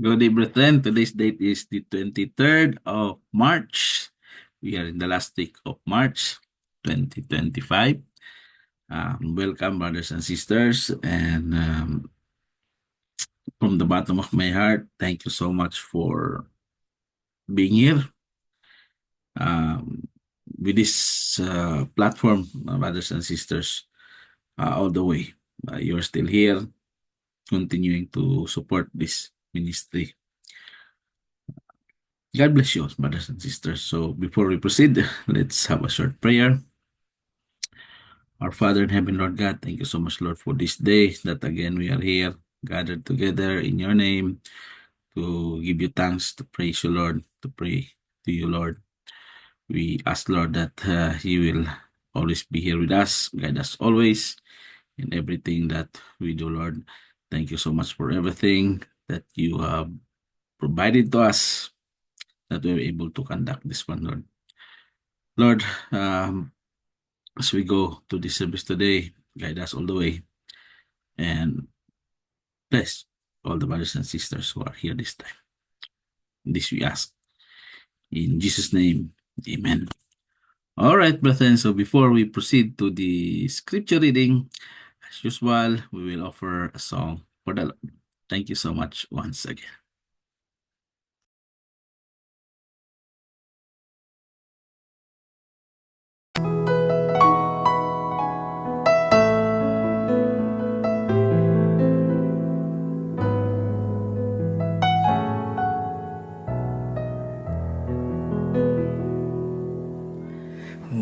Good day, brethren. Today's date is the 23rd of March. We are in the last week of March 2025. Welcome, brothers and sisters. And from the bottom of my heart, thank you so much for being here. With this platform, brothers and sisters, all the way. You're still here, continuing to support this ministry. God bless you, brothers and sisters. So before we proceed, let's have a short prayer. Our Father in heaven, Lord God, thank you so much, Lord, for this day that again we are here, gathered together in your name to give you thanks, to praise you, Lord, to pray to you, Lord. We ask, Lord, that you will always be here with us, guide us always in everything that we do, Lord. Thank you so much for everything that you have provided to us, that we're able to conduct this one, Lord. Lord, as we go to this service today, guide us all the way and bless all the brothers and sisters who are here this time. This we ask. In Jesus' name, amen. All right, brethren. So before we proceed to the scripture reading, as usual, we will offer a song for the Lord. Thank you so much once again.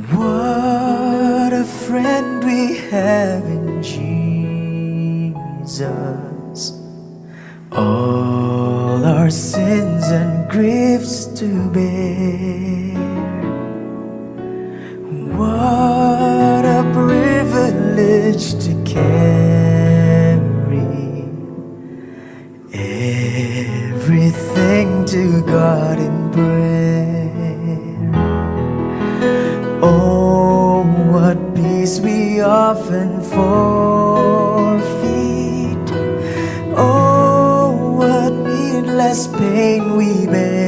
What a friend we have in Jesus. All our sins and griefs to bear. What a privilege to carry everything to God in prayer. Oh, what peace we often forfeit. Oh, what needless pain we bear.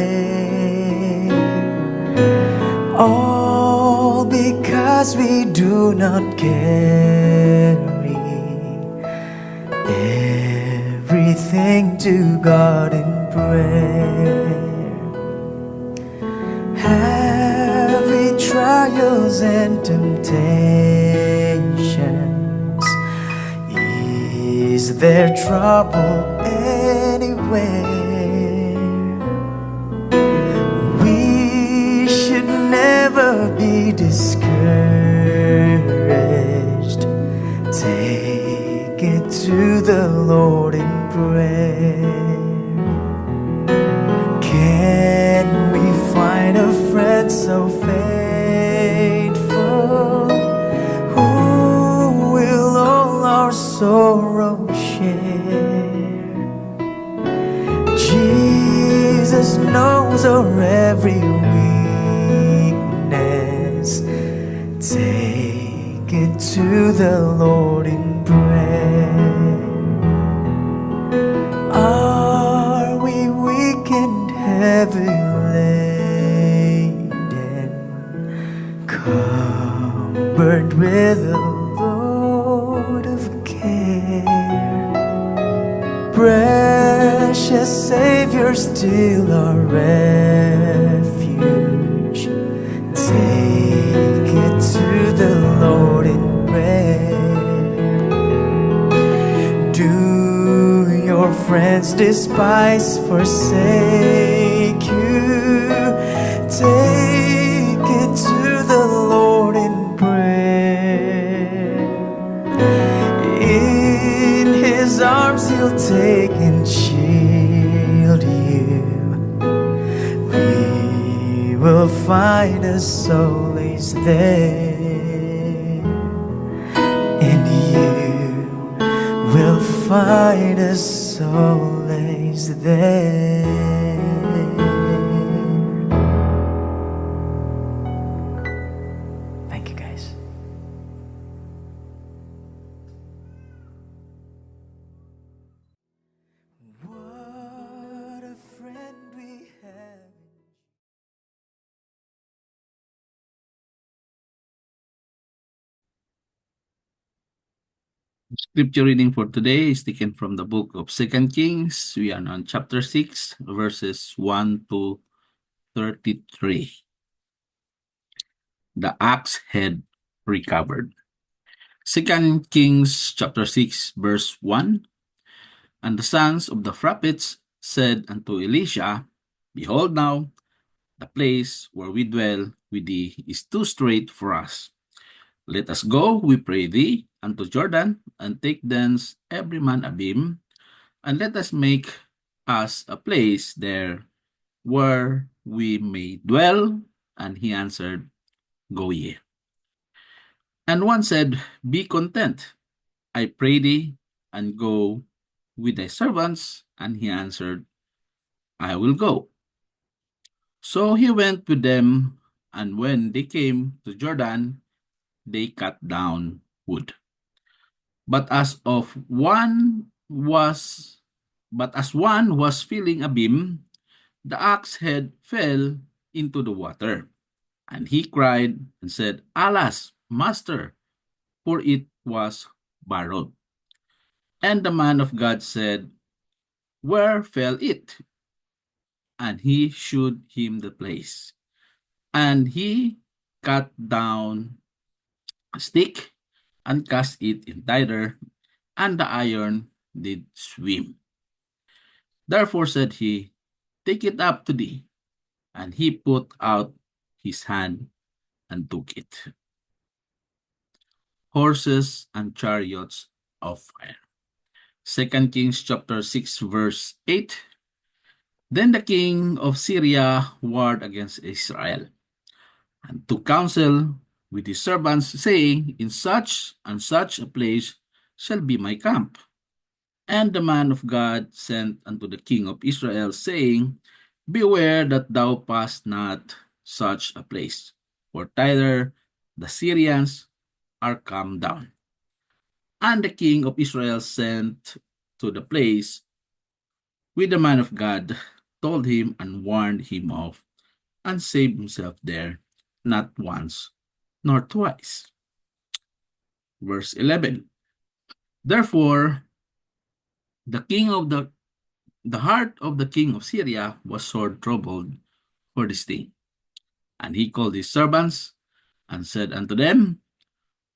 All because we do not carry everything to God in prayer. Heavy trials and temptations. Is there trouble anywhere? We should never be discouraged. Take it to the Lord in prayer. Can we find a friend so faithful, who will all our sorrow share? Jesus knows our every weakness. Take it to the Lord in prayer. Are we weak and heavy laden, covered with a load of care? Precious Savior, still our refuge. Take it to the Lord in prayer. Do your friends despise, forsake you? Take it to the Lord in prayer. In His arms He'll take and shield you. We will find a solace there, and you will find a solace there. Thank you, guys. What a Scripture reading for today is taken from the book of 2 Kings. We are on chapter 6, verses 1 to 33. The axe head recovered. 2 Kings chapter 6, verse 1. And the sons of the prophets said unto Elisha, Behold now, the place where we dwell with thee is too strait for us. Let us go, we pray thee, unto Jordan, and take thence every man a beam, and let us make us a place there where we may dwell. And he answered, Go ye. And one said, Be content, I pray thee, and go with thy servants. And he answered, I will go. So he went with them, and when they came to Jordan, they cut down wood. But as one was filling a beam, the axe head fell into the water. And he cried and said, Alas, master, for it was borrowed. And the man of God said, Where fell it? And he shewed him the place. And he cut down a stick and cast it in thither, and the iron did swim. Therefore said he, Take it up to thee. And he put out his hand and took it. Horses and chariots of fire. 2 Kings chapter 6 verse 8. Then the king of Syria warred against Israel, and took counsel with his servants, saying, In such and such a place shall be my camp. And the man of God sent unto the king of Israel, saying, Beware that thou pass not such a place, for thither the Syrians are come down. And the king of Israel sent to the place with the man of God, told him and warned him off, and saved himself there, not once nor twice. Verse 11. Therefore, the heart of the king of Syria was sore troubled for this thing. And he called his servants and said unto them,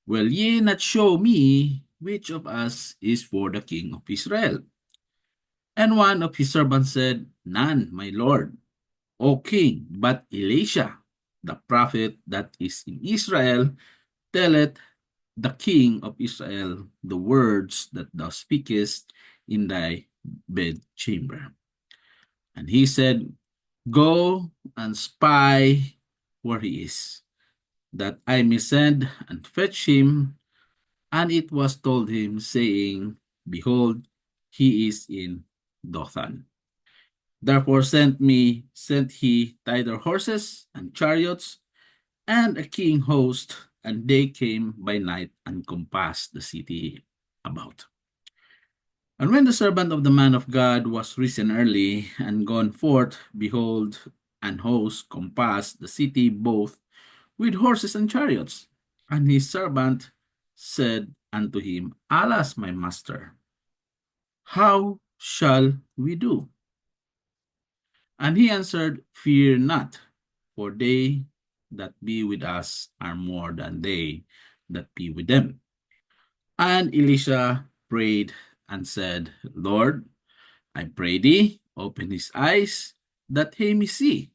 Will ye not show me which of us is for the king of Israel? And one of his servants said, None, my lord, O king, but Elisha, the prophet that is in Israel, telleth the king of Israel the words that thou speakest in thy bedchamber. And he said, Go and spy where he is, that I may send and fetch him. And it was told him, saying, Behold, he is in Dothan. Therefore sent he thither horses and chariots and a king host, and they came by night and compassed the city about. And when the servant of the man of God was risen early and gone forth, behold, an host compassed the city both with horses and chariots. And his servant said unto him, Alas, my master, how shall we do? And he answered, Fear not, for they that be with us are more than they that be with them. And Elisha prayed and said, Lord, I pray thee, open his eyes, that he may see.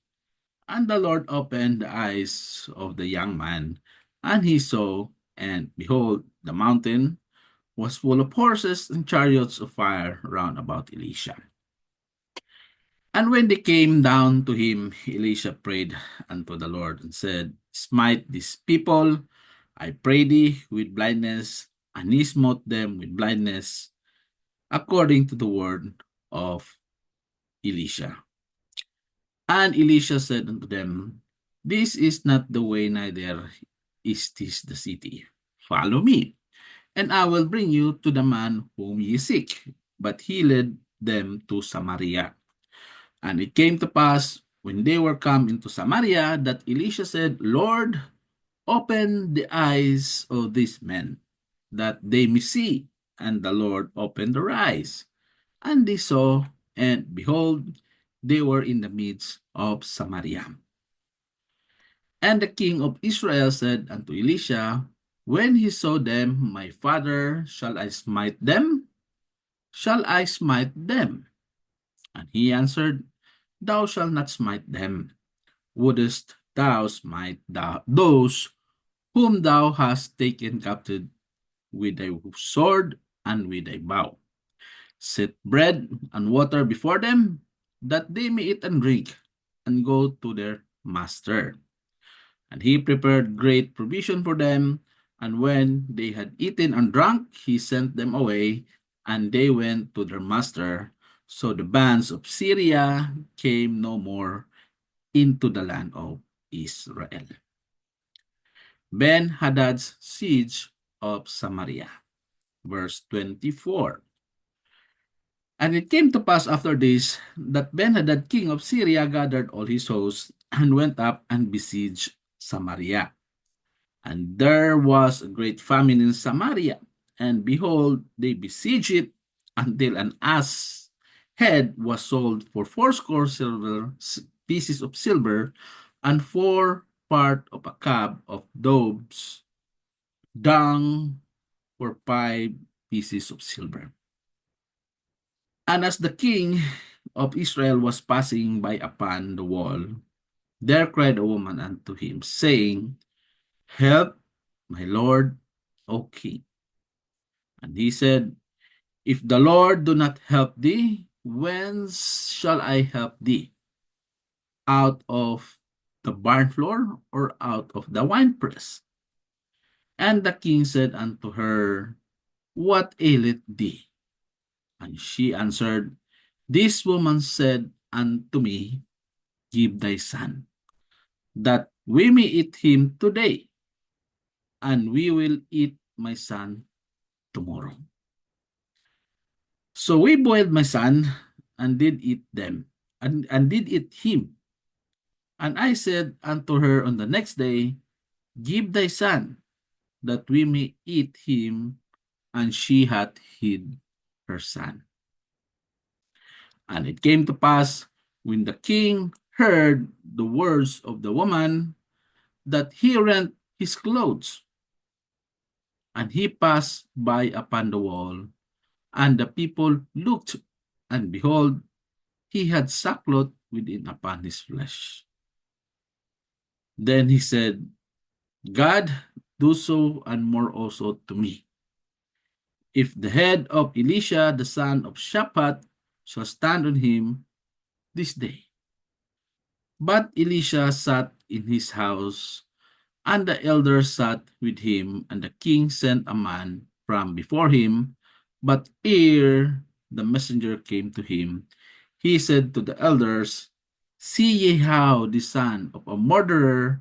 And the Lord opened the eyes of the young man, and he saw, and behold, the mountain was full of horses and chariots of fire round about Elisha. And when they came down to him, Elisha prayed unto the Lord and said, Smite these people, I pray thee, with blindness. And he smote them with blindness, according to the word of Elisha. And Elisha said unto them, This is not the way, neither is this the city. Follow me, and I will bring you to the man whom ye seek. But he led them to Samaria. And it came to pass, when they were come into Samaria, that Elisha said, Lord, open the eyes of these men, that they may see. and the Lord opened their eyes, and they saw, and behold, they were in the midst of Samaria. And the king of Israel said unto Elisha, when he saw them, my father, shall I smite them? Shall I smite them? And he answered, thou shalt not smite them. Wouldest thou smite those whom thou hast taken captive with a sword and with a bow? Set bread and water before them, that they may eat and drink, and go to their master. And he prepared great provision for them, and when they had eaten and drunk, he sent them away, and they went to their master. So the bands of Syria came no more into the land of Israel. Ben-Hadad's siege of Samaria. Verse 24. And it came to pass after this, that Ben-Hadad king of Syria gathered all his hosts, and went up and besieged Samaria. And there was a great famine in Samaria, and behold, they besieged it until an ass head was sold for 80 pieces of silver, and 4 part of a cab of doves dung for 5 pieces of silver. And as the king of Israel was passing by upon the wall, there cried a woman unto him, saying, help, my lord, O king. And he said, if the Lord do not help thee, whence shall I help thee? Out of the barn floor, or out of the winepress? And the king said unto her, what aileth thee? And she answered, this woman said unto me, give thy son, that we may eat him today, and we will eat my son tomorrow. So we boiled my son, and did eat them, and did eat him. And I said unto her on the next day, give thy son, that we may eat him. And she hath hid her son. And it came to pass, when the king heard the words of the woman, that he rent his clothes, and he passed by upon the wall, and the people looked, and behold, he had sackcloth within upon his flesh. Then he said, God, do so and more also to me, if the head of Elisha the son of Shaphat shall stand on him this day. But Elisha sat in his house, and the elders sat with him, and the king sent a man from before him. But ere the messenger came to him, he said to the elders, see ye how the son of a murderer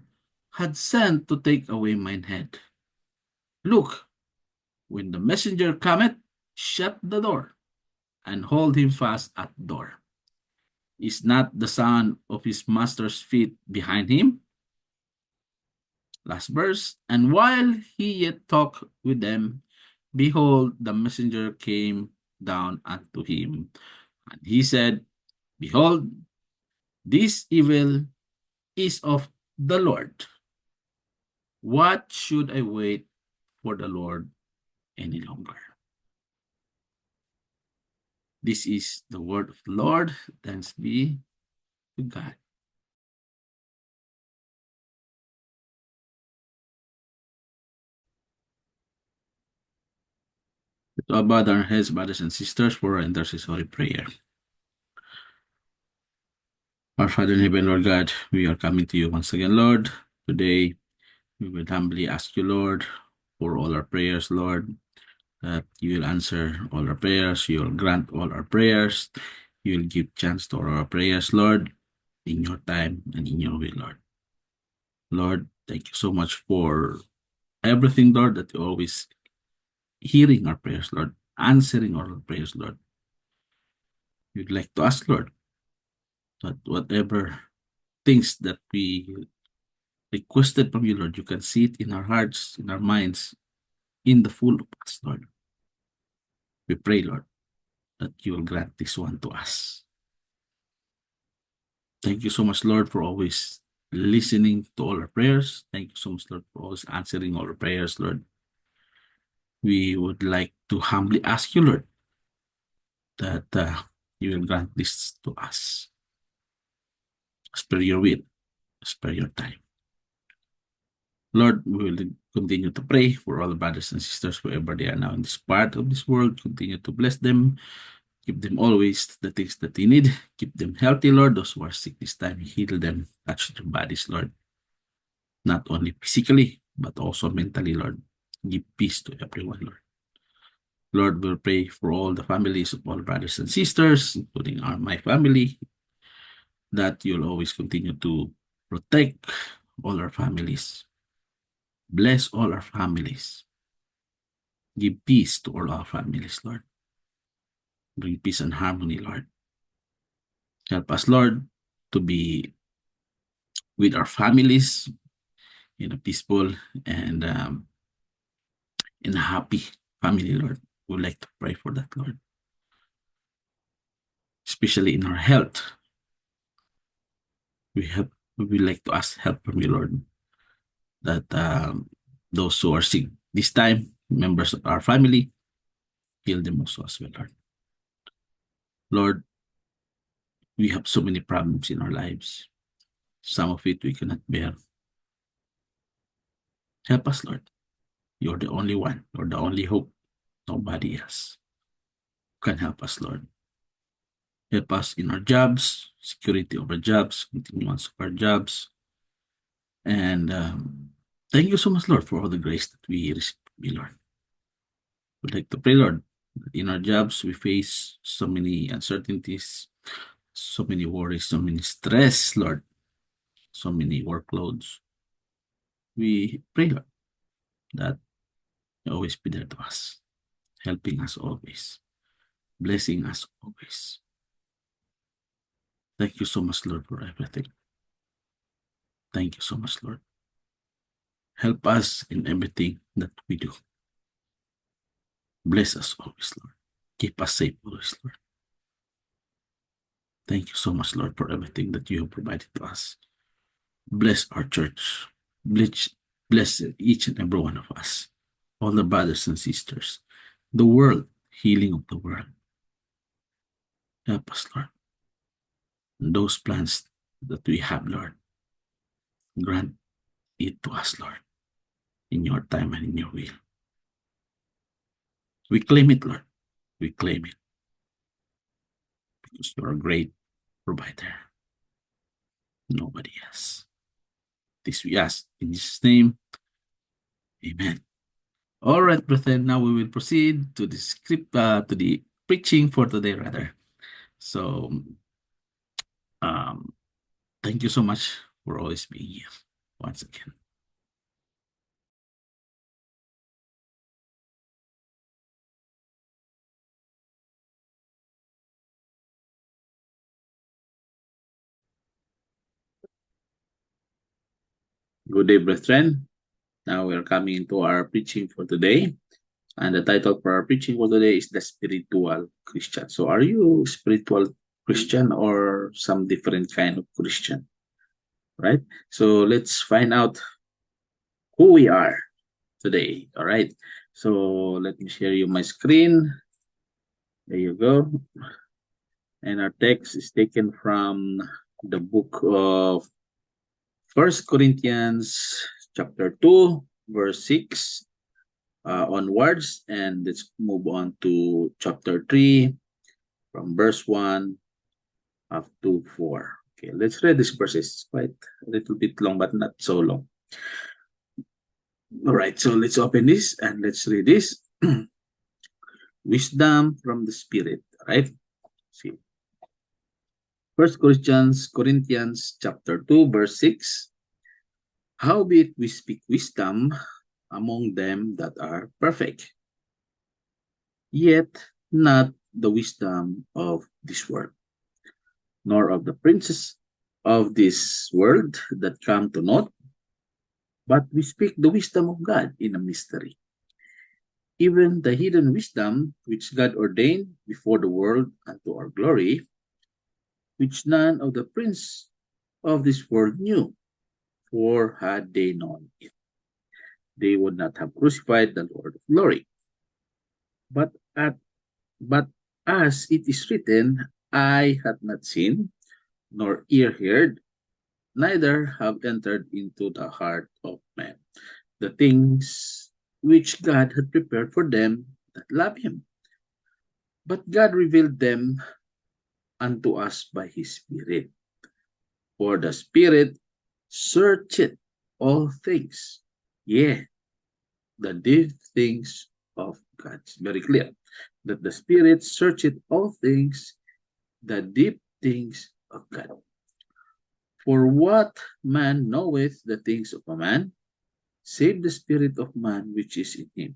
had sent to take away mine head. Look, when the messenger cometh, shut the door, and hold him fast at the door. Is not the son of his master's feet behind him? Last verse. And while he yet talked with them, behold, the messenger came down unto him. And he said, behold, this evil is of the Lord. What should I wait for the Lord any longer? This is the word of the Lord. Thanks be to God. To bow our heads, brothers and sisters, for our intercessory prayer. Our Father in heaven, Lord God, we are coming to you once again, Lord. Today, we will humbly ask you, Lord, for all our prayers, Lord, that you will answer all our prayers, you will grant all our prayers, you will give chance to all our prayers, Lord, in your time and in your will, Lord. Lord, thank you so much for everything, Lord, that you always hearing our prayers, Lord, answering all our prayers, Lord. We'd like to ask, Lord, that whatever things that we requested from you, Lord, you can see it in our hearts, in our minds, in the full of us, Lord. We pray, Lord, that you will grant this one to us. Thank you so much, Lord, for always listening to all our prayers. Thank you so much, Lord, for always answering all our prayers, Lord. We would like to humbly ask you, Lord, that you will grant this to us as per your will, as per your time. Lord, we will continue to pray for all the brothers and sisters wherever they are now in this part of this world. Continue to bless them. Give them always the things that they need. Keep them healthy, Lord. Those who are sick this time, heal them. Touch their bodies, Lord. Not only physically, but also mentally, Lord. Give peace to everyone, Lord. Lord, we'll pray for all the families of all brothers and sisters, including my family, that you'll always continue to protect all our families. Bless all our families. Give peace to all our families, Lord. Bring peace and harmony, Lord. Help us, Lord, to be with our families in a peaceful and in a happy family, Lord. We would like to pray for that, Lord. Especially in our health. We would like to ask help from you, Lord, that those who are sick this time, members of our family, heal them also as well, Lord. Lord, we have so many problems in our lives. Some of it we cannot bear. Help us, Lord. You're the only one. You're the only hope. Nobody else can help us, Lord. Help us in our jobs, security of our jobs, continuance of our jobs. And thank you so much, Lord, for all the grace that we receive, Lord. We'd like to pray, Lord, that in our jobs we face so many uncertainties, so many worries, so many stress, Lord, so many workloads. We pray, Lord, that you always be there to us, helping us always, blessing us always. Thank you so much, Lord, for everything. Thank you so much, Lord. Help us in everything that we do. Bless us always, Lord. Keep us safe always, Lord. Thank you so much, Lord, for everything that you have provided to us. Bless our church. Bless each and every one of us, all the brothers and sisters, the world, healing of the world. Help us, Lord. Those plans that we have, Lord, grant it to us, Lord, in your time and in your will. We claim it, Lord. We claim it. Because you're a great provider. Nobody else. This we ask in Jesus' name. Amen. All right, brethren, now we will proceed to the script, to the preaching for today, rather. So, thank you so much for always being here once again. Good day, brethren. Now we're coming to our preaching for today. And the title for our preaching for today is The Spiritual Christian. So are you spiritual Christian or some different kind of Christian? Right? So let's find out who we are today. All right. So let me share you my screen. There you go. And our text is taken from the book of 1 Corinthians chapter 2, verse 6 onwards. And let's move on to chapter 3 from verse 1 up to 4. Okay, let's read this verse. It's quite a little bit long, but not so long. All right, so let's open this and let's read this. Wisdom from the Spirit, right? See. 1 Corinthians chapter 2, verse 6. Howbeit we speak wisdom among them that are perfect, yet not the wisdom of this world, nor of the princes of this world that come to naught, but we speak the wisdom of God in a mystery, even the hidden wisdom which God ordained before the world unto our glory, which none of the prince of this world knew, for had they known it, they would not have crucified the Lord of glory. But at but as it is written, eye hath not seen, nor ear heard, neither have entered into the heart of man the things which God had prepared for them that love him. But God revealed them unto us by his Spirit. For the Spirit searcheth all things, yea, the deep things of God. It's very clear that the Spirit searcheth all things, the deep things of God. For what man knoweth the things of a man, save the spirit of man which is in him?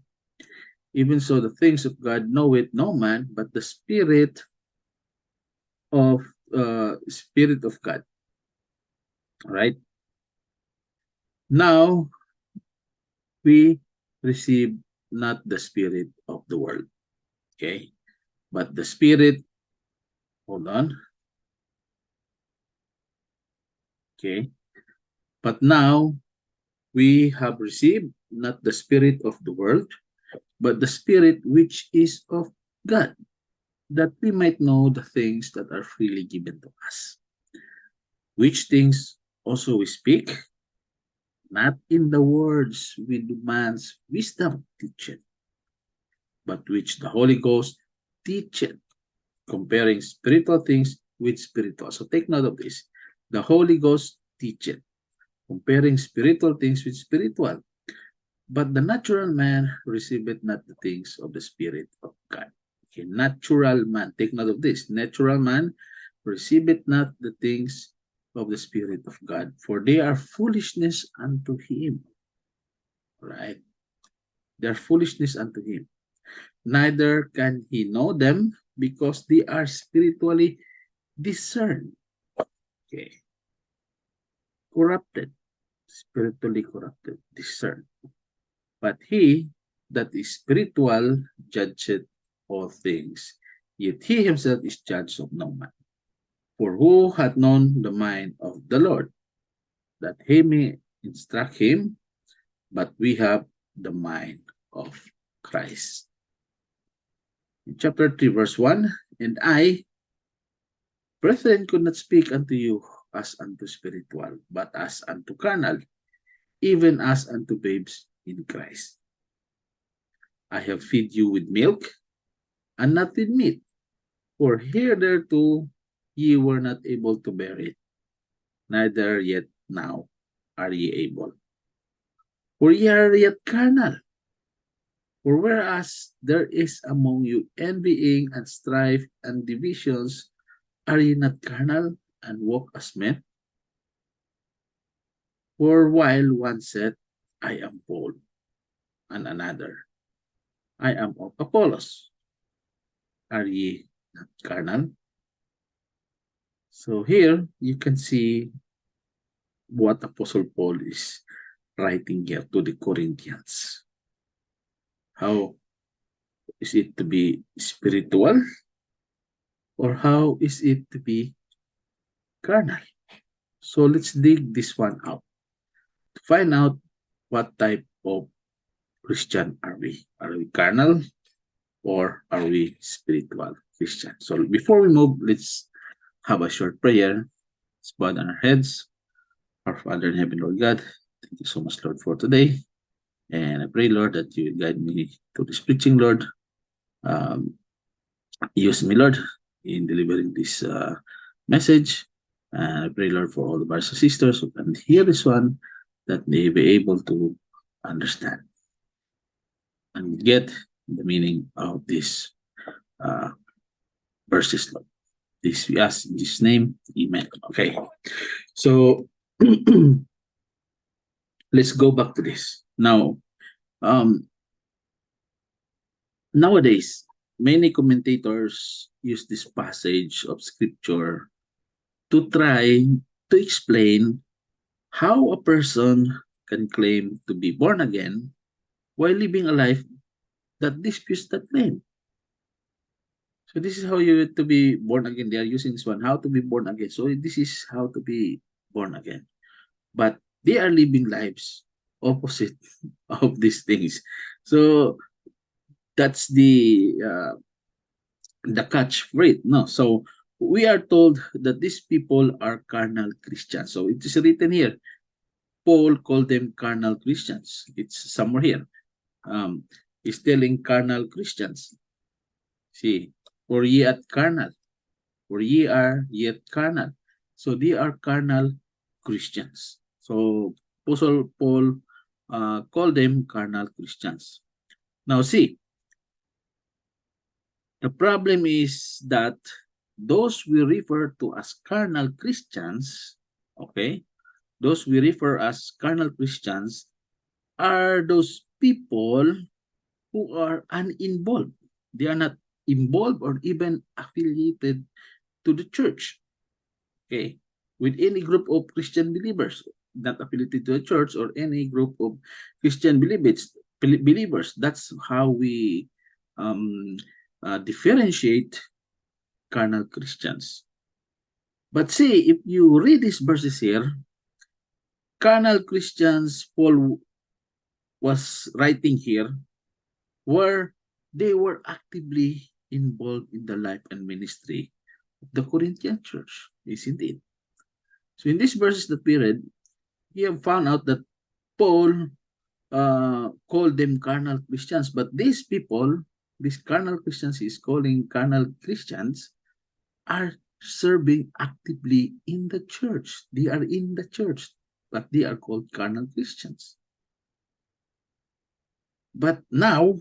Even so, the things of God knoweth no man, but the of Spirit of God. All right. Now we receive not the spirit of the world, okay, but the spirit. Hold on. Okay. But now we have received not the spirit of the world, but the spirit which is of God, that we might know the things that are freely given to us. Which things also we speak, not in the words with man's wisdom teacheth, but which the Holy Ghost teacheth, comparing spiritual things with spiritual. So take note of this. The Holy Ghost teacheth, comparing spiritual things with spiritual. But the natural man receiveth not the things of the Spirit of God. Okay, natural man, take note of this. Natural man receiveth not the things of the Spirit of God, for they are foolishness unto him. Right? They are foolishness unto him. Neither can he know them because they are spiritually discerned. Okay. Corrupted, spiritually corrupted, discerned. But he that is spiritual judgeth all things, yet he himself is judged of no man. For who hath known the mind of the Lord, that he may instruct him? But we have the mind of Christ. In chapter 3, verse 1, and I, brethren, could not speak unto you as unto spiritual, but as unto carnal, even as unto babes in Christ. I have fed you with milk, and not with meat, for hitherto ye were not able to bear it, neither yet now are ye able. For ye are yet carnal. For whereas there is among you envying and strife and divisions, are ye not carnal and walk as men? For while one said, I am Paul, and another, I am of Apollos, are ye not carnal? So here you can see what Apostle Paul is writing here to the Corinthians. How is it to be spiritual, or how is it to be carnal? So let's dig this one out to find out what type of Christian are we. Are we carnal, or are we spiritual Christian? So before we move, let's have a short prayer. Let's bow down our heads. Our Father in heaven, Lord God, thank you so much, Lord, for today. And I pray, Lord, that you guide me to this preaching, Lord. Um, Use me, Lord, in delivering this message. And I pray, Lord, for all the brothers and sisters who can hear this one, that they be able to understand and get the meaning of this uh, verses, Lord. This we ask in Jesus' name, amen. Okay, so let's go back to this. Now, nowadays, many commentators use this passage of scripture to try to explain how a person can claim to be born again while living a life that disputes that claim. So this is how you to be born again. They are using this one, how to be born again. So this is how to be born again. But they are living lives opposite of these things. So that's the catch rate. No, so we are told that these people are carnal Christians. So it is written here. Paul called them carnal Christians. It's somewhere here. Um, he's telling carnal Christians. See, for ye at carnal, for ye are yet carnal. So they are carnal Christians. So Apostle Paul called them carnal Christians. Now see, the problem is that those we refer to as carnal Christians, okay, those we refer as carnal Christians are those people who are uninvolved. They are not involved or even affiliated to the church, okay, with any group of Christian believers, not affiliated to a church or any group of Christian believers. That's how we um, differentiate carnal Christians. But see, if you read these verses here, carnal Christians, Paul was writing here, where they were actively involved in the life and ministry of the Corinthian church, isn't it? So in these verses that we read, we have found out that Paul called them carnal Christians, but these people, these carnal Christians he's calling carnal Christians, are serving actively in the church. They are in the church, but they are called carnal Christians. But now,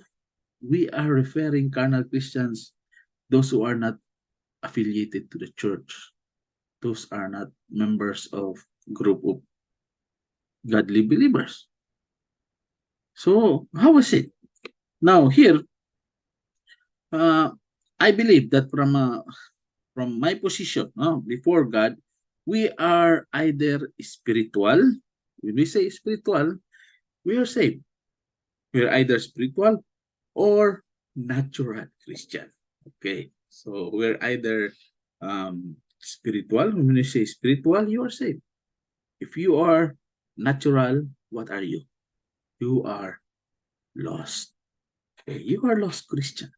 we are referring carnal Christians, those who are not affiliated to the church. Those are not members of group of godly believers. So, how is it? Now, here, I believe that from my position before God, we are either spiritual. When we say spiritual, we are saved. We are either spiritual or natural Christian. Okay, so we're either spiritual. When you say spiritual, you are saved. If you are natural, what are you? You are lost. Okay, you are lost Christian.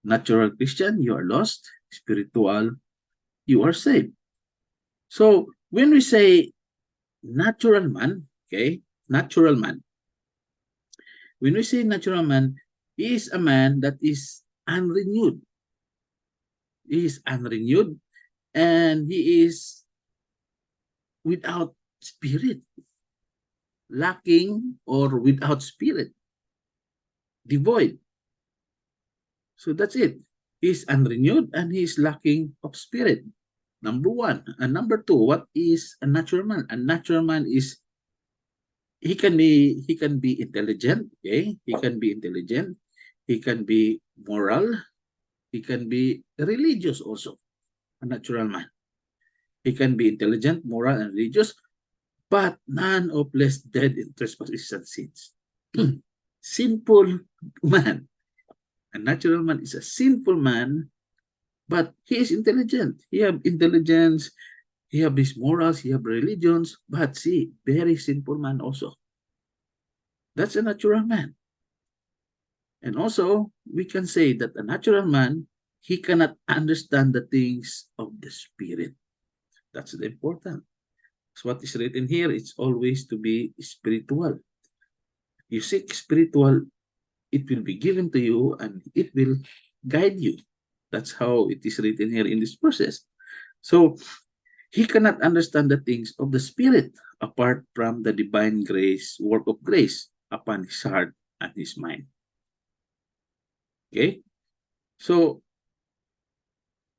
Natural Christian, you are lost. Spiritual, you are saved. So when we say natural man, okay, natural man, when we say natural man, he is a man that is unrenewed. He is unrenewed and he is without spirit, lacking or without spirit, devoid. So that's it. He's unrenewed and he's lacking of spirit. Number one. And number two, what is a natural man? A natural man is he can be intelligent, okay? He can be intelligent, he can be moral, he can be religious also. A natural man. He can be intelligent, moral, and religious, but none of less dead in trespasses and sins. Sinful man. A natural man is a sinful man, but he is intelligent. He have intelligence, he have his morals, he have religions, but see, very sinful man also. That's a natural man. And also, we can say that a natural man, he cannot understand the things of the spirit. That's the important. So what is written here, it's always to be spiritual. You seek spiritual, it will be given to you and it will guide you. That's how it is written here in this process. So he cannot understand the things of the spirit apart from the divine grace, work of grace upon his heart and his mind. Okay? So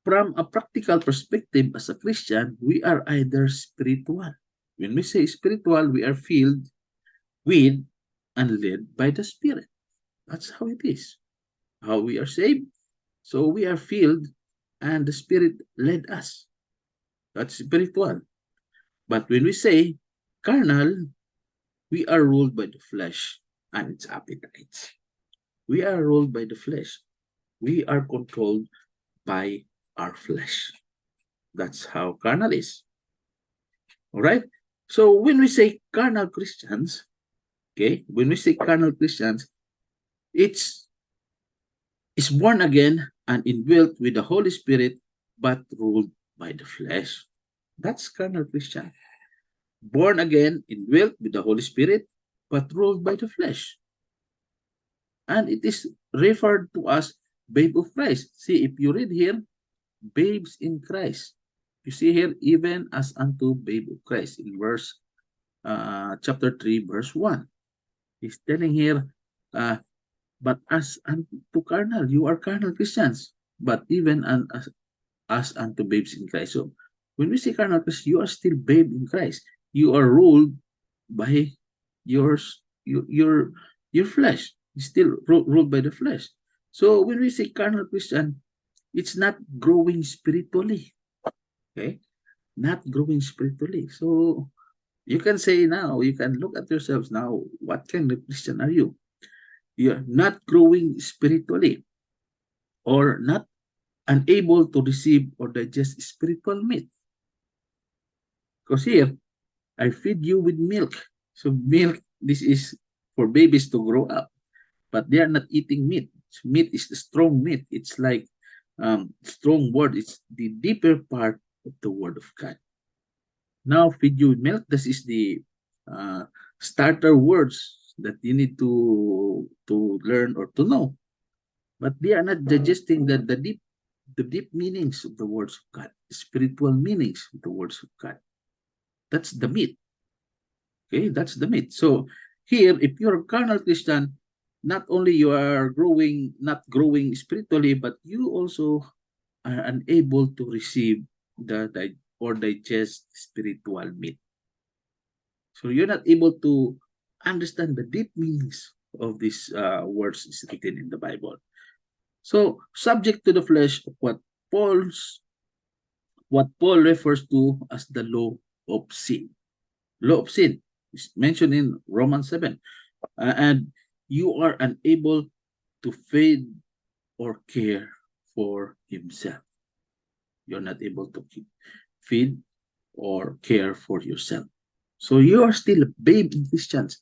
from a practical perspective as a Christian, we are either spiritual. When we say spiritual, we are filled with and led by the Spirit. That's how it is. How we are saved. So we are filled and the Spirit led us. That's spiritual. But when we say carnal, we are ruled by the flesh and its appetites. We are ruled by the flesh. We are controlled by our flesh. That's how carnal is. All right? So when we say carnal Christians, okay, when we say carnal Christians, it's is born again and indwelt with the Holy Spirit, but ruled by the flesh. That's carnal Christian. Born again, indwelt with the Holy Spirit, but ruled by the flesh. And it is referred to as babe of Christ. See, if you read here, babes in Christ. You see here, even as unto babe of Christ in verse chapter 3, verse 1. He's telling here, but as unto carnal, you are carnal Christians, but even as unto babes in Christ. So when we say carnal Christians, you are still babe in Christ. You are ruled by yours, your flesh. You're still ruled by the flesh. So when we say carnal Christian, it's not growing spiritually. Okay? Not growing spiritually. So you can say now, you can look at yourselves now, what kind of Christian are you? You're not growing spiritually or not unable to receive or digest spiritual meat. Because here, I feed you with milk. So milk, this is for babies to grow up, but they are not eating meat. Meat is the strong meat. It's like strong word. It's the deeper part of the word of God. Now feed you with milk. This is the starter words that you need to learn or to know. But they are not digesting the deep meanings of the words of God, the spiritual meanings of the words of God. That's the meat. Okay, that's the meat. So here, if you're a carnal Christian, not only you are not growing spiritually, but you also are unable to receive or digest spiritual meat. So you're not able to understand the deep meanings of these words is written in the Bible. So subject to the flesh of what Paul refers to as the law of sin. Law of sin is mentioned in Romans 7. And you are unable to feed or care for himself. You're not able to feed or care for yourself. So you are still a babe in Christians.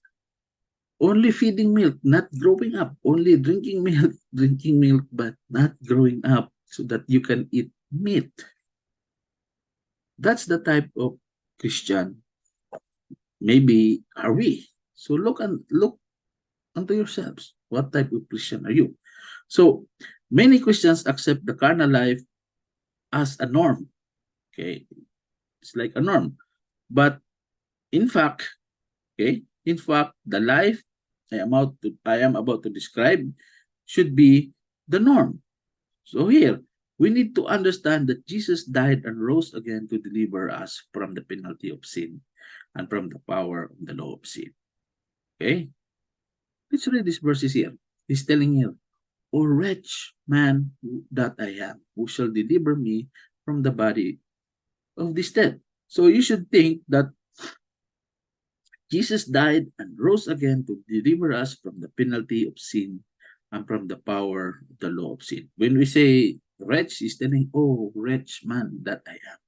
Only feeding milk, not growing up. Only drinking milk, but not growing up so that you can eat meat. That's the type of Christian maybe are we. So look unto yourselves. What type of Christian are you? So many Christians accept the carnal life as a norm. Okay, it's like a norm. But in fact, the life I am about to describe should be the norm. So here, we need to understand that Jesus died and rose again to deliver us from the penalty of sin and from the power of the law of sin. Okay? Let's read these verses here. He's telling you, O wretched man that I am, who shall deliver me from the body of this death? So you should think that Jesus died and rose again to deliver us from the penalty of sin and from the power of the law of sin. When we say wretch, he's telling, oh, wretched man that I am.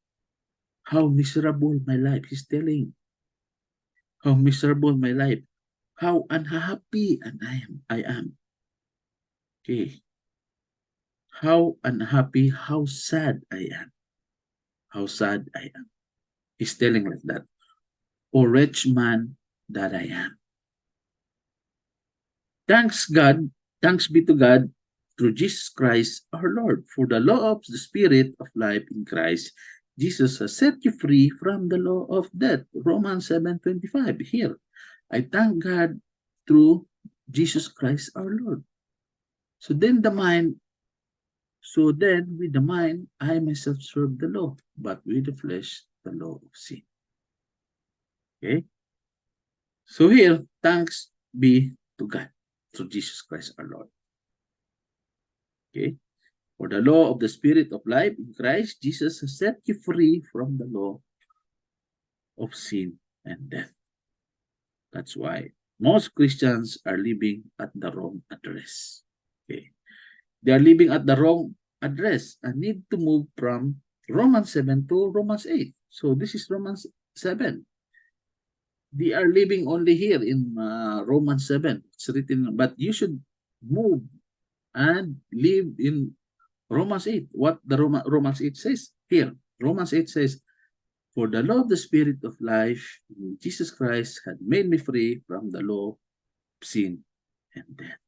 How miserable my life. He's telling how miserable my life. How unhappy and I am. Okay. How unhappy, how sad I am. How sad I am. He's telling like that. O wretched man that I am. Thanks be to God through Jesus Christ our Lord. For the law of the Spirit of life in Christ, Jesus has set you free from the law of death. Romans 7:25. Here, I thank God through Jesus Christ our Lord. So then with the mind, I myself serve the law, but with the flesh, the law of sin. Okay? So here, thanks be to God through Jesus Christ our Lord. Okay? For the law of the Spirit of life in Christ, Jesus has set you free from the law of sin and death. That's why most Christians are living at the wrong address. Okay. They are living at the wrong address and need to move from Romans 7 to Romans 8. So this is Romans 7. They are living only here in Romans 7. It's written, but you should move and live in Romans 8. What the Romans 8 says here. Romans 8 says, for the law of the Spirit of life in Jesus Christ had made me free from the law of sin and death.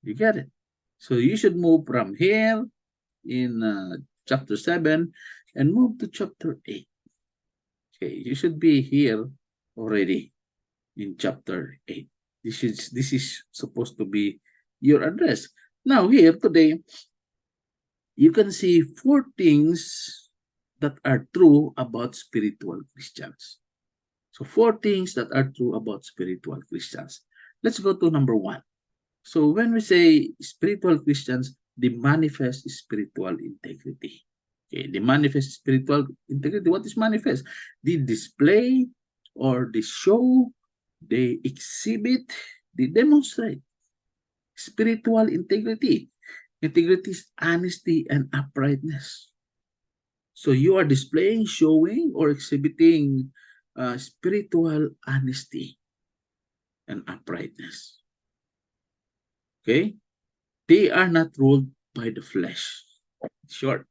You get it? So you should move from here in chapter 7 and move to chapter 8. Okay, you should be here already in chapter 8. This is supposed to be your address. Now here today, you can see 4 things that are true about spiritual Christians. So 4 things that are true about spiritual Christians. Let's go to number 1. So when we say spiritual Christians, they manifest spiritual integrity. Okay, they manifest spiritual integrity. What is manifest? They display or they show, they exhibit, they demonstrate spiritual integrity. Integrity is honesty and uprightness. So you are displaying, showing, or exhibiting spiritual honesty and uprightness. Okay? They are not ruled by the flesh. Short.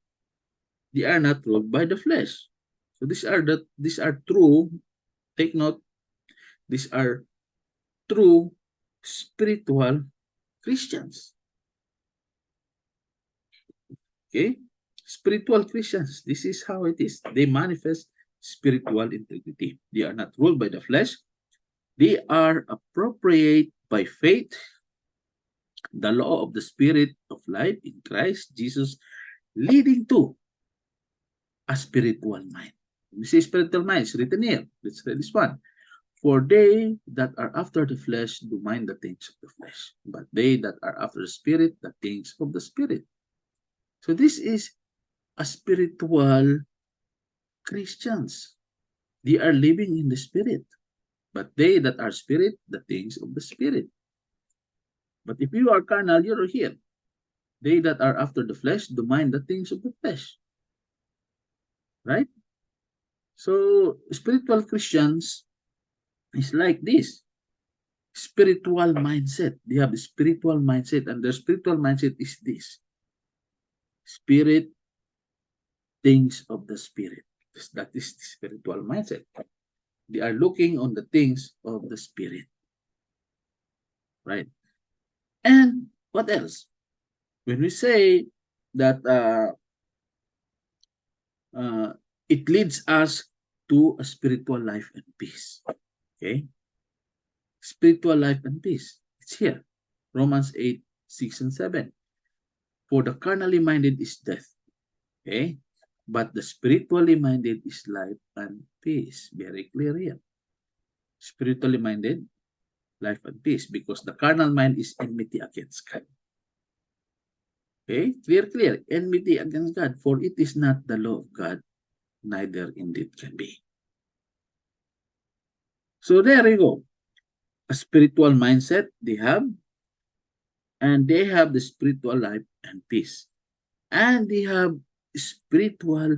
They are not ruled by the flesh. So these are true. Take note. These are true spiritual Christians. Okay? Spiritual Christians. This is how it is. They manifest spiritual integrity. They are not ruled by the flesh. They are appropriate by faith the law of the Spirit of life in Christ Jesus, leading to a spiritual mind. This is spiritual mind. It's written here. Let's read this one. For they that are after the flesh do mind the things of the flesh, but they that are after the Spirit, the things of the Spirit. So this is a spiritual Christians. They are living in the Spirit, but they that are Spirit, the things of the Spirit. But if you are carnal, you're here. They that are after the flesh do mind the things of the flesh. Right? So, spiritual Christians is like this. Spiritual mindset. They have a spiritual mindset, and their spiritual mindset is this. Spirit, things of the Spirit. That is the spiritual mindset. They are looking on the things of the Spirit. Right? And what else? When we say that it leads us to a spiritual life and peace. Okay? Spiritual life and peace. It's here. Romans 8, 6 and 7. For the carnally minded is death. Okay? But the spiritually minded is life and peace. Very clear here. Spiritually minded, life and peace. Because the carnal mind is enmity against God. Okay? Clear. Enmity against God. For it is not the law of God, neither indeed can be. So there you go. A spiritual mindset they have, and they have the spiritual life and peace. And they have spiritual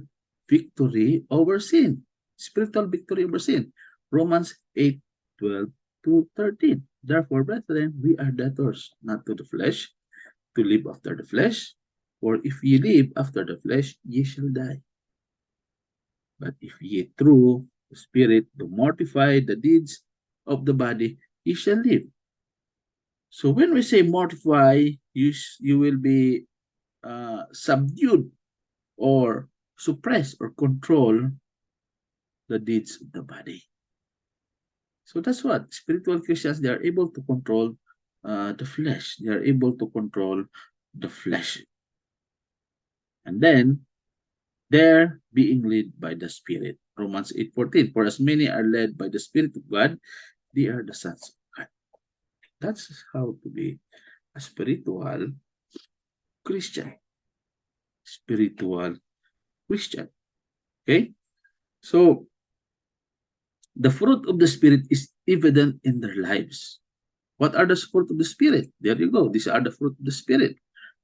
victory over sin. Spiritual victory over sin. Romans 8, 12 to 13. Therefore, brethren, we are debtors, not to the flesh, to live after the flesh. For if ye live after the flesh, ye shall die. But if ye through the Spirit do mortify the deeds of the body, ye shall live. So when we say mortify, you will be subdued or suppress or control the deeds of the body. So that's what spiritual Christians, they are able to control the flesh. They are able to control the flesh. And then they're being led by the Spirit. Romans 8:14. For as many are led by the Spirit of God, they are the sons of God. That's how to be a spiritual Christian. Spiritual Christian. Okay? So, the fruit of the Spirit is evident in their lives. What are the fruit of the Spirit? There you go. These are the fruit of the Spirit.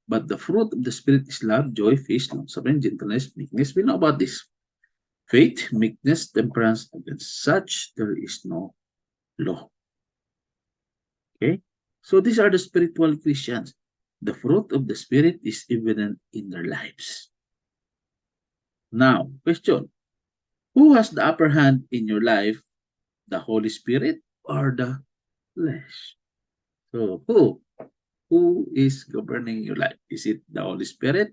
But the fruit of the Spirit is love, joy, peace, long-suffering, gentleness, meekness. We know about this. Faith, meekness, temperance. Against such there is no law. Okay? So these are the spiritual Christians. The fruit of the Spirit is evident in their lives. Now, question. Who has the upper hand in your life? The Holy Spirit or the flesh? So who is governing your life? Is it the Holy Spirit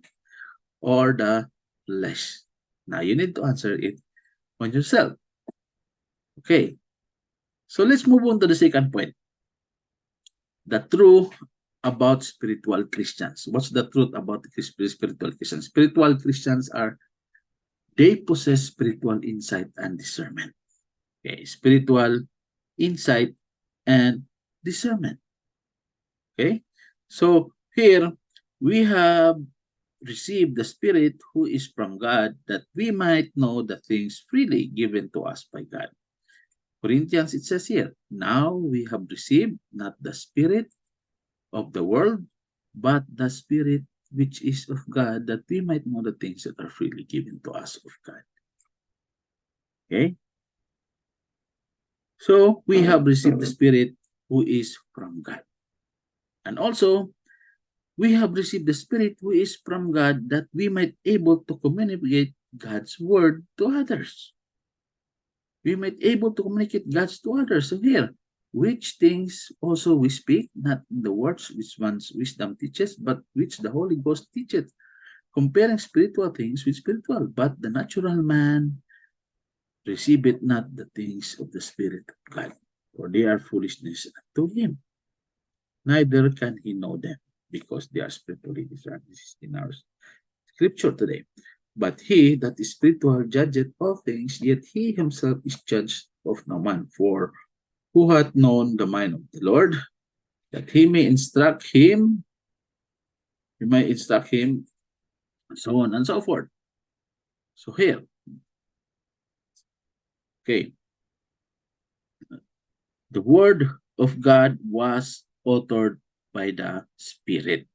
or the flesh? Now you need to answer it on yourself. Okay. So let's move on to the second point. The truth about spiritual Christians. What's the truth about spiritual Christians? Spiritual Christians are, they possess spiritual insight and discernment. Okay. Spiritual insight and discernment. Okay. So here we have received the Spirit who is from God, that we might know the things freely given to us by God. Corinthians, it says here, now we have received not the spirit of the world, but the Spirit which is of God, that we might know the things that are freely given to us of God. Okay? So we have received the Spirit who is from God. And also, we have received the Spirit who is from God, that we might able to communicate God's word to others. We might able to communicate God's to others. So here, which things also we speak, not in the words which one's wisdom teaches, but which the Holy Ghost teacheth, comparing spiritual things with spiritual. But the natural man receiveth not the things of the Spirit of God, for they are foolishness to him. Neither can he know them, because they are spiritually discerned. This is in our scripture today. But he that is spiritual judgeth all things, yet he himself is judged of no man. For who hath known the mind of the Lord, that he may instruct him, so on and so forth. So here, okay, the word of God was authored by the Spirit.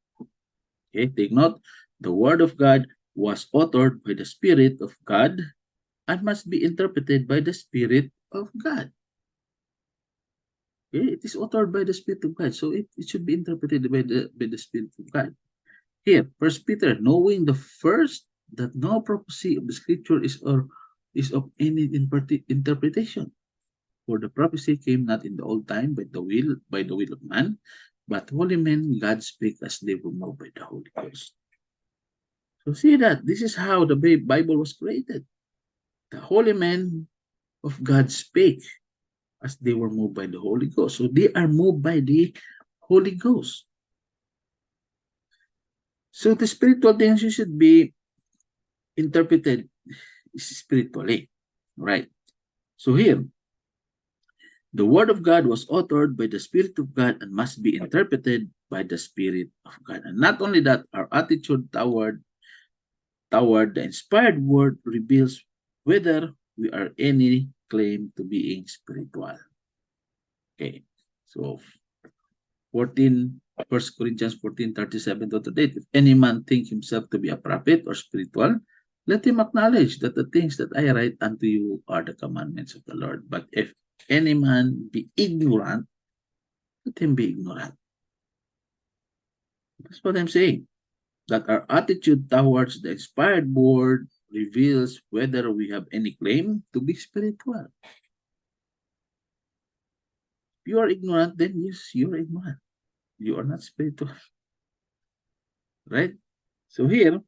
Okay, take note, the word of God was authored by the Spirit of God and must be interpreted by the Spirit of God. Okay, it is authored by the Spirit of God, so it should be interpreted by the Spirit of God. Here, First Peter, knowing the first that no prophecy of the Scripture is of any interpretation. For the prophecy came not in the old time by the will of man, but holy men God spake as they were moved by the Holy Ghost. So see that this is how the Bible was created. The holy men of God spake as they were moved by the Holy Ghost. So they are moved by the Holy Ghost. So the spiritual things should be interpreted spiritually, right? So here, the Word of God was authored by the Spirit of God and must be interpreted by the Spirit of God. And not only that, our attitude toward the inspired Word reveals whether we are any claim to being spiritual. Okay, so 1 Corinthians 14:37 to 38. If any man think himself to be a prophet or spiritual, let him acknowledge that the things that I write unto you are the commandments of the Lord. But if any man be ignorant, let him be ignorant. That's what I'm saying. That our attitude towards the inspired word reveals whether we have any claim to be spiritual. If you are ignorant, then yes, you are ignorant. You are not spiritual. Right? So here,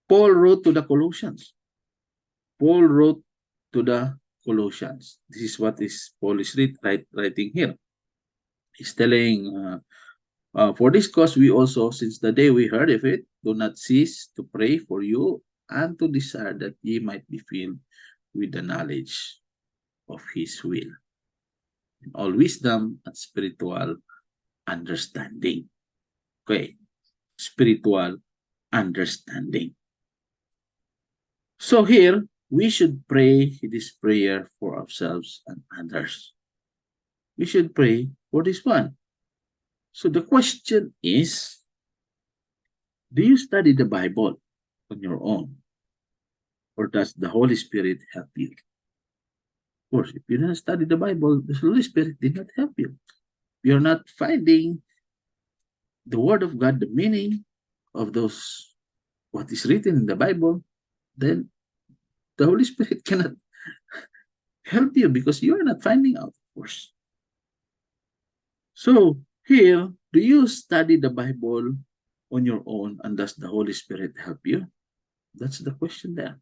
Paul wrote to the Colossians. Paul wrote to the Colossians. This is what Paul is writing here. He's telling, for this cause we also, since the day we heard of it, do not cease to pray for you and to desire that ye might be filled with the knowledge of his will, in all wisdom and spiritual understanding. Okay, spiritual understanding. So here, we should pray this prayer for ourselves and others. We should pray for this one. So the question is, do you study the Bible on your own? Or does the Holy Spirit help you? Of course, if you don't study the Bible, the Holy Spirit did not help you. You're not finding the Word of God, the meaning of those, what is written in the Bible, then the Holy Spirit cannot help you because you are not finding out, of course. So here, do you study the Bible on your own and does the Holy Spirit help you? That's the question there.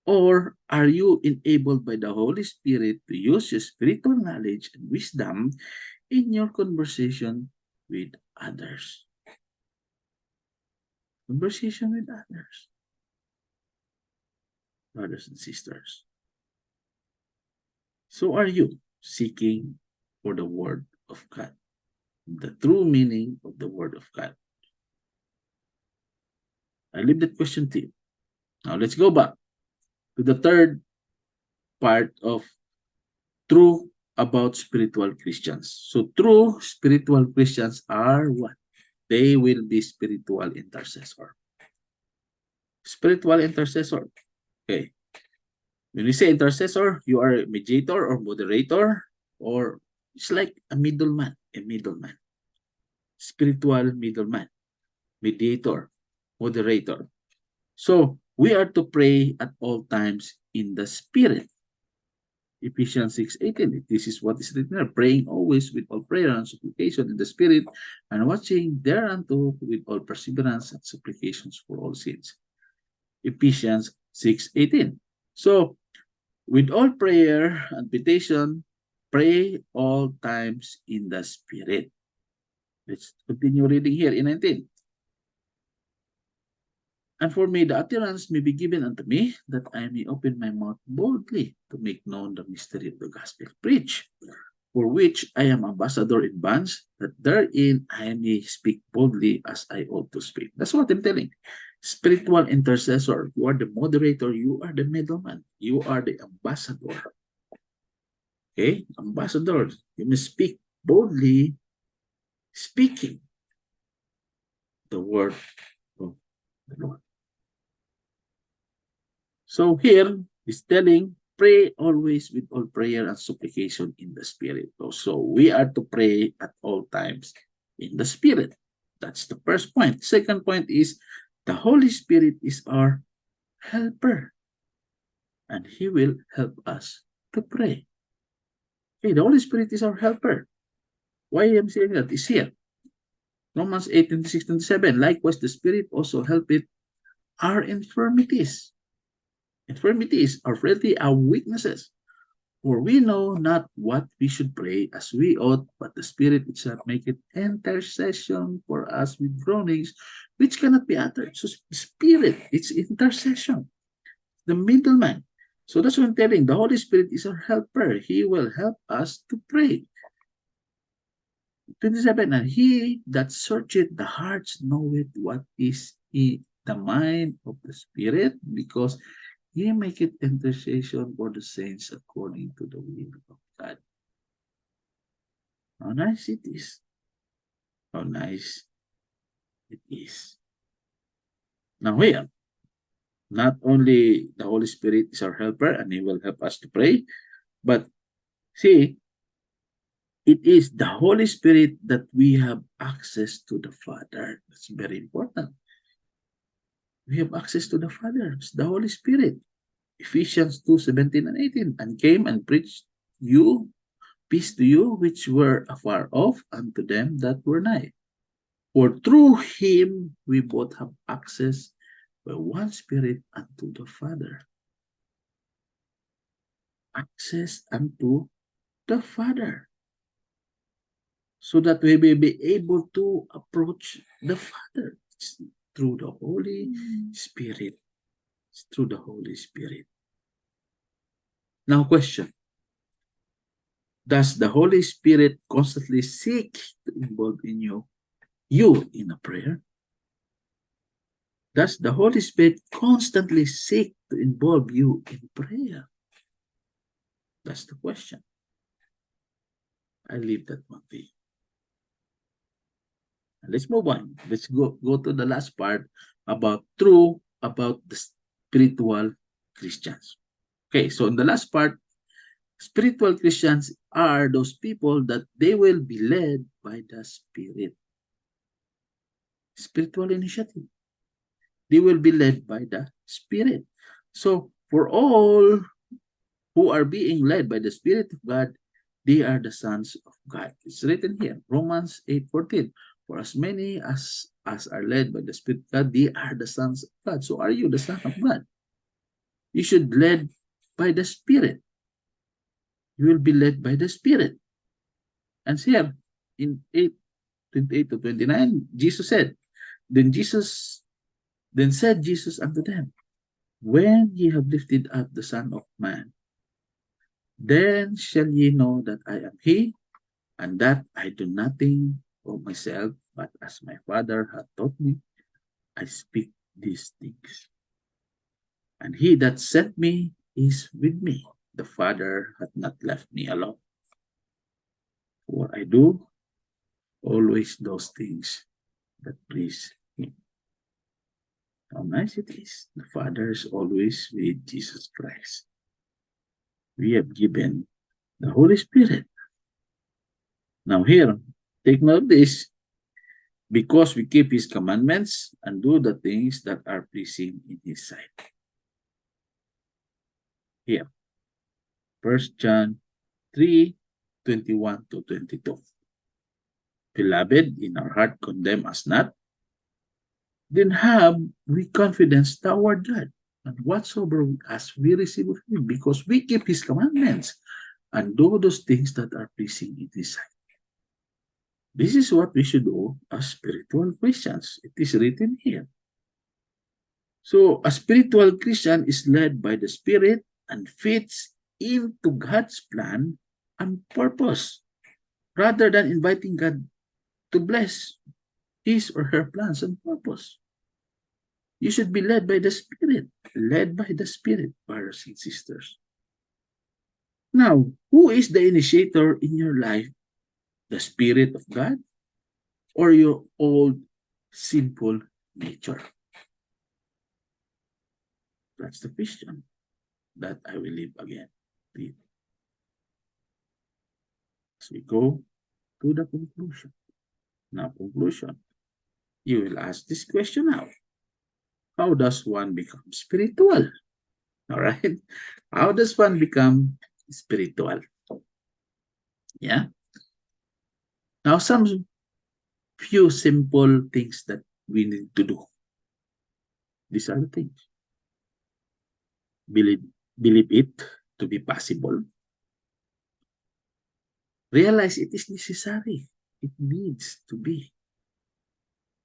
Or are you enabled by the Holy Spirit to use your spiritual knowledge and wisdom in your conversation with others? Conversation with others, brothers and sisters. So are you seeking for the Word of God, the true meaning of the Word of God? I leave that question to you. Now let's go back to the third part of true about spiritual Christians. So true spiritual Christians are what? They will be spiritual intercessor. Spiritual intercessor. Okay. When we say intercessor, you are a mediator or moderator, or it's like a middleman, spiritual middleman, mediator, moderator. So we are to pray at all times in the Spirit. Ephesians 6:18. This is what is written there, praying always with all prayer and supplication in the Spirit, and watching thereunto with all perseverance and supplications for all saints. Ephesians 6:18. So, with all prayer and petition, pray all times in the Spirit. Let's continue reading here in 19. And for me, the utterance may be given unto me, that I may open my mouth boldly to make known the mystery of the gospel preached, for which I am ambassador in bonds, that therein I may speak boldly as I ought to speak. That's what I'm telling. Spiritual intercessor. You are the moderator. You are the middleman. You are the ambassador. Okay? Ambassador. You must speak boldly, speaking the word of the Lord. So here is telling, pray always with all prayer and supplication in the Spirit. So we are to pray at all times in the Spirit. That's the first point. Second point is, the Holy Spirit is our helper, and He will help us to pray. Okay, the Holy Spirit is our helper. Why I'm saying that is here. Romans 8:26-27. Likewise, the Spirit also helpeth our infirmities. Infirmities are really our weaknesses. For we know not what we should pray as we ought, but the Spirit itself maketh intercession for us with groanings which cannot be uttered. So Spirit, it's intercession, the middleman. So that's what I'm telling. The Holy Spirit is our helper. He will help us to pray. 27, and he that searcheth the hearts knoweth what is in the mind of the Spirit, because He maketh intercession for the saints according to the will of God. How nice it is. How nice it is. Now here, not only the Holy Spirit is our helper and He will help us to pray, but see, it is the Holy Spirit that we have access to the Father. That's very important. We have access to the Father. It's the Holy Spirit. Ephesians 2:17-18, and came and preached you peace to you which were afar off, and to them that were nigh. For through Him we both have access by one Spirit unto the Father. Access unto the Father. So that we may be able to approach the Father. It's through the Holy Spirit. It's through the Holy Spirit. Now question. Does the Holy Spirit constantly seek to involve in you in a prayer? Does the Holy Spirit constantly seek to involve you in prayer? That's the question. I leave that one to you. Let's move on. Let's go to the last part about the spiritual Christians. Okay, so in the last part, spiritual Christians are those people that they will be led by the Spirit. Spiritual initiative. They will be led by the Spirit. So for all who are being led by the Spirit of God, they are the sons of God. It's written here, Romans 8:14. For as many as are led by the Spirit of God, they are the sons of God. So are you the son of God? You should be led by the Spirit. You will be led by the Spirit. And here in 8:28 to 29, Jesus said, Then said Jesus unto them, When ye have lifted up the Son of Man, then shall ye know that I am he, and that I do nothing of myself, but as my Father hath taught me, I speak these things. And he that sent me is with me. The Father hath not left me alone. For I do always those things that please him. How nice it is. The Father is always with Jesus Christ. We have given the Holy Spirit. Now here, take note of this. Because we keep his commandments and do the things that are pleasing in his sight. Here, 1 John 3:21 to 22. Beloved, in our heart condemn us not, then have we confidence toward God, and whatsoever as we receive of him, because we keep his commandments and do those things that are pleasing in his sight. This is what we should do as spiritual Christians. It is written here. So a spiritual Christian is led by the Spirit and fits into God's plan and purpose, rather than inviting God to bless his or her plans and purpose. You should be led by the Spirit, brothers and sisters. Now, who is the initiator in your life? The Spirit of God or your old sinful nature? That's the question that I will leave again. As we go to the conclusion. Now, conclusion. You will ask this question now. How does one become spiritual? All right. How does one become spiritual? Yeah. Now, some few simple things that we need to do. These are the things. Believe it to be possible. Realize it is necessary. It needs to be.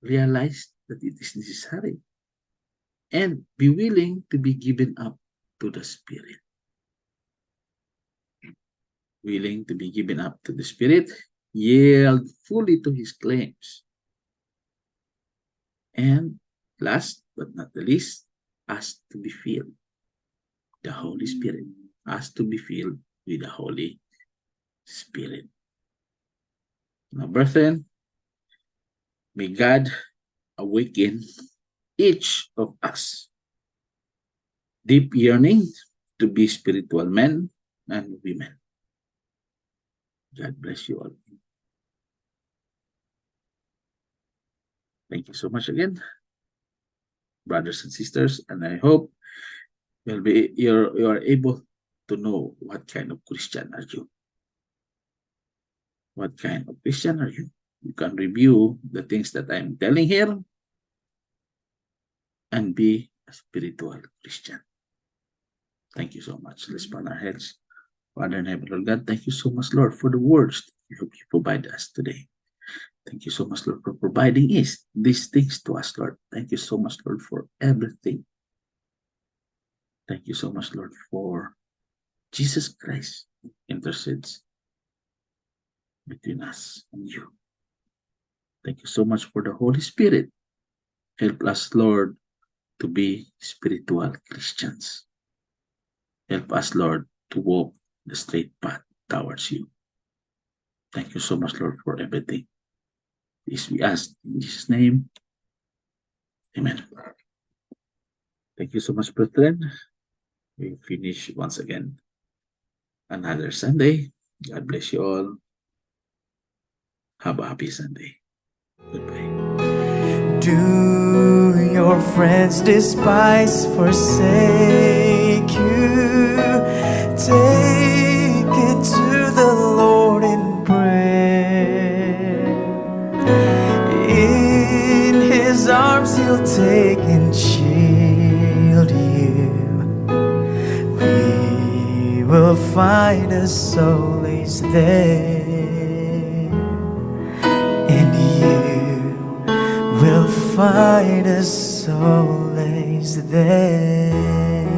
Realize that it is necessary. And be willing to be given up to the Spirit. Willing to be given up to the Spirit, yield fully to his claims. And last but not the least, ask to be filled. The Holy Spirit. Ask to be filled with the Holy Spirit. Now, brethren, may God awaken each of us deep yearning to be spiritual men and women. God bless you all. Thank you so much again, brothers and sisters, and I hope you are able to know what kind of Christian are you. What kind of Christian are you? You can review the things that I'm telling here and be a spiritual Christian. Thank you so much. Let's bow our heads. Father in heaven, Lord God, thank you so much, Lord, for the words you provide us today. Thank you so much, Lord, for providing these things to us, Lord. Thank you so much, Lord, for everything. Thank you so much, Lord, for Jesus Christ intercedes between us and you. Thank you so much for the Holy Spirit. Help us, Lord, to be spiritual Christians. Help us, Lord, to walk the straight path towards you. Thank you so much, Lord, for everything. This we ask in Jesus' name. Amen. Thank you so much, brethren. We finish once again another Sunday. God bless you all. Have a happy Sunday. Goodbye. Do your friends despise, forsake you? Take it to the Lord in prayer. In His arms He'll take and shield you. We will find a solace there, and you will find a solace there.